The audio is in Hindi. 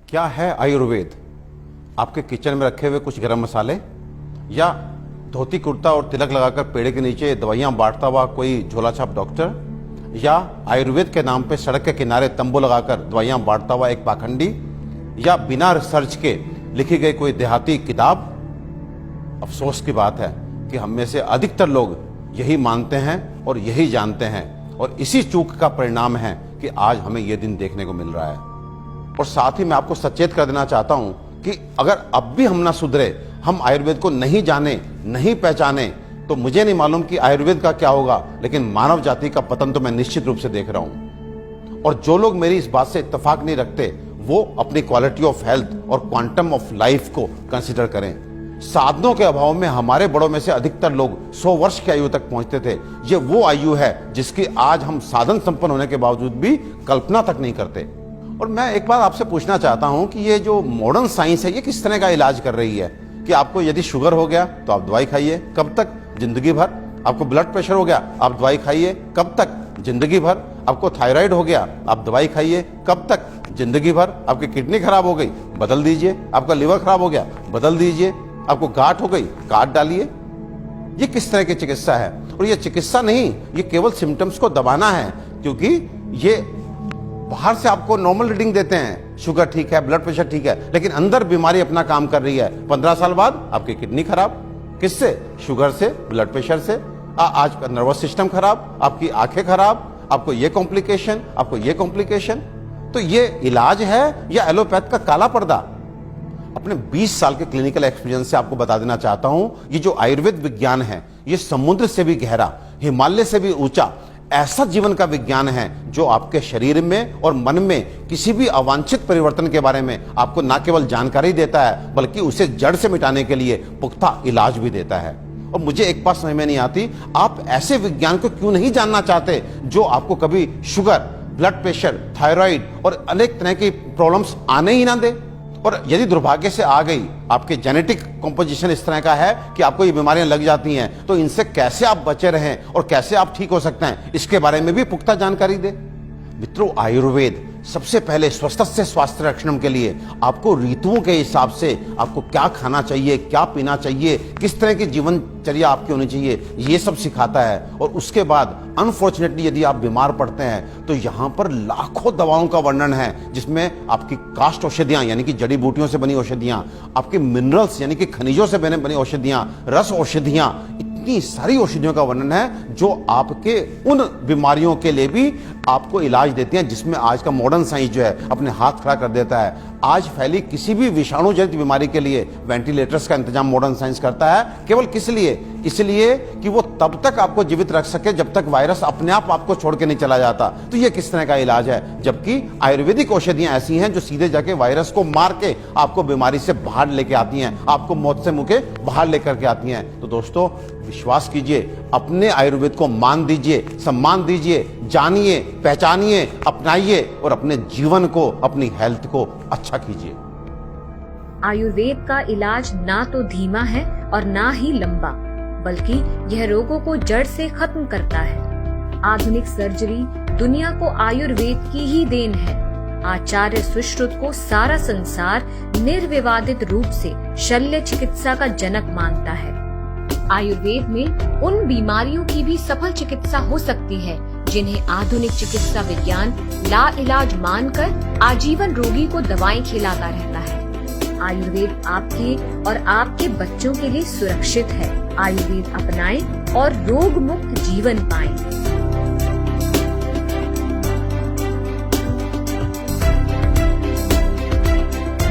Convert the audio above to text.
क्या है आयुर्वेद? आपके किचन में रखे हुए कुछ गरम मसाले, या धोती कुर्ता और तिलक लगाकर पेड़ के नीचे दवाइयां बांटता हुआ कोई झोला छाप डॉक्टर, या आयुर्वेद के नाम पे सड़क के किनारे तंबू लगाकर दवाइयां बांटता हुआ एक पाखंडी, या बिना रिसर्च के लिखी गई कोई देहाती किताब? अफसोस की बात है कि हम में से अधिकतर लोग यही मानते हैं और यही जानते हैं, और इसी चूक का परिणाम है कि आज हमें यह दिन देखने को मिल रहा है। और साथ ही मैं आपको सचेत कर देना चाहता हूं कि अगर अब भी हम ना सुधरे, हम आयुर्वेद को नहीं जाने, नहीं पहचाने, तो मुझे नहीं मालूम कि आयुर्वेद का क्या होगा, लेकिन मानव जाति का पतन तो मैं निश्चित रूप से देख रहा हूं। और जो लोग मेरी इस बात से इत्तेफाक नहीं रखते, वो अपनी क्वालिटी ऑफ हेल्थ और क्वांटम ऑफ लाइफ को कंसीडर करें। साधनों के अभाव में हमारे बड़ों में से अधिकतर लोग 100 वर्ष की आयु तक पहुंचते थे। ये वो आयु है जिसकी आज हम साधन संपन्न होने के बावजूद भी कल्पना तक नहीं करते। और मैं एक बात आपसे पूछना चाहता हूं कि ये जो मॉडर्न साइंस है, ये किस तरह का इलाज कर रही है? कि आपको यदि शुगर हो गया तो आप दवाई खाइए, कब तक? जिंदगी भर। आपको ब्लड प्रेशर हो गया, आप दवाई खाइए, कब तक? जिंदगी भर। आपको थायराइड हो गया, आप दवाई खाइए, कब तक? जिंदगी भर। आपकी किडनी खराब हो गई, बदल दीजिए। आपका लिवर खराब हो गया, बदल दीजिए। आपको गांठ हो गई, काट डालिए। ये किस तरह की चिकित्सा है? और ये चिकित्सा नहीं, ये केवल सिम्टम्स को दबाना है, क्योंकि ये बाहर से आपको नॉर्मल रीडिंग देते हैं, शुगर ठीक है, ब्लड प्रेशर ठीक है, लेकिन अंदर बीमारी अपना काम कर रही है। 15 साल बाद आपकी किडनी खराब, किससे? शुगर से, ब्लड प्रेशर से। आज का नर्वस सिस्टम खराब, आपकी आंखें खराब, आपको ये कॉम्प्लिकेशन, आपको ये कॉम्प्लिकेशन। तो ये इलाज है या एलोपैथ का काला पर्दा? अपने 20 साल के क्लिनिकल एक्सपीरियंस से आपको बता देना चाहता हूं, ये जो आयुर्वेद विज्ञान है, ये समुद्र से भी गहरा, हिमालय से भी ऊंचा ऐसा जीवन का विज्ञान है जो आपके शरीर में और मन में किसी भी अवांछित परिवर्तन के बारे में आपको न केवल जानकारी देता है, बल्कि उसे जड़ से मिटाने के लिए पुख्ता इलाज भी देता है। और मुझे एक बात समझ में नहीं आती, आप ऐसे विज्ञान को क्यों नहीं जानना चाहते जो आपको कभी शुगर, ब्लड प्रेशर, थायराइड और अनेक तरह की प्रॉब्लम्स आने ही ना दे। और यदि दुर्भाग्य से आ गई, आपके जेनेटिक कॉम्पोजिशन इस तरह का है कि आपको ये बीमारियां लग जाती हैं, तो इनसे कैसे आप बचे रहें और कैसे आप ठीक हो सकते हैं, इसके बारे में भी पुख्ता जानकारी दे। मित्रों, आयुर्वेद सबसे पहले स्वस्थ से स्वास्थ्य रक्षण के लिए आपको ऋतुओं के हिसाब से आपको क्या खाना चाहिए, क्या पीना चाहिए, किस तरह की जीवनचर्या आपकी होनी चाहिए, ये सब सिखाता है। और उसके बाद अनफॉर्चुनेटली यदि आप बीमार पड़ते हैं तो यहाँ पर लाखों दवाओं का वर्णन है, जिसमें आपकी काष्ठ औषधियां यानी कि जड़ी बूटियों से बनी औषधियां, आपके मिनरल्स यानी कि खनिजों से बनी औषधियां, रस औषधियां, इतनी सारी औषधियों का वर्णन है जो आपके उन बीमारियों के लिए भी आपको इलाज देती हैं, जिसमें आज का मॉडर्न साइंस जो है अपने हाथ खड़ा कर देता है। आज फैली किसी भी विषाणु जनित बीमारी के लिए वेंटिलेटर्स का इंतजाम मॉडर्न साइंस करता है। केवल किस लिए? इसलिए कि वो तब तक आपको जीवित रख सके जब तक वायरस अपने आप आपको छोड़ के नहीं चला जाता। तो ये किस तरह का इलाज है? जबकि आयुर्वेदिक औषधियां ऐसी हैं जो सीधे जाके वायरस को मार के आपको बीमारी से बाहर लेके आती हैं, आपको मौत से मुंह के बाहर लेकर के आती हैं। तो दोस्तों, विश्वास कीजिए, अपने आयुर्वेद को मान दीजिए, सम्मान दीजिए, जानिए, पहचानिए, अपनाइए और अपने जीवन को, अपनी हेल्थ को अच्छा कीजिए। आयुर्वेद का इलाज ना तो धीमा है और ना ही लंबा, बल्कि यह रोगों को जड़ से खत्म करता है। आधुनिक सर्जरी दुनिया को आयुर्वेद की ही देन है। आचार्य सुश्रुत को सारा संसार निर्विवादित रूप से शल्य चिकित्सा का जनक मानता है। आयुर्वेद में उन बीमारियों की भी सफल चिकित्सा हो सकती है जिन्हें आधुनिक चिकित्सा विज्ञान लाइलाज मानकर आजीवन रोगी को दवाएं खिलाता रहता है। आयुर्वेद आपके और आपके बच्चों के लिए सुरक्षित है। आयुर्वेद अपनाएं और रोग मुक्त जीवन पाएं।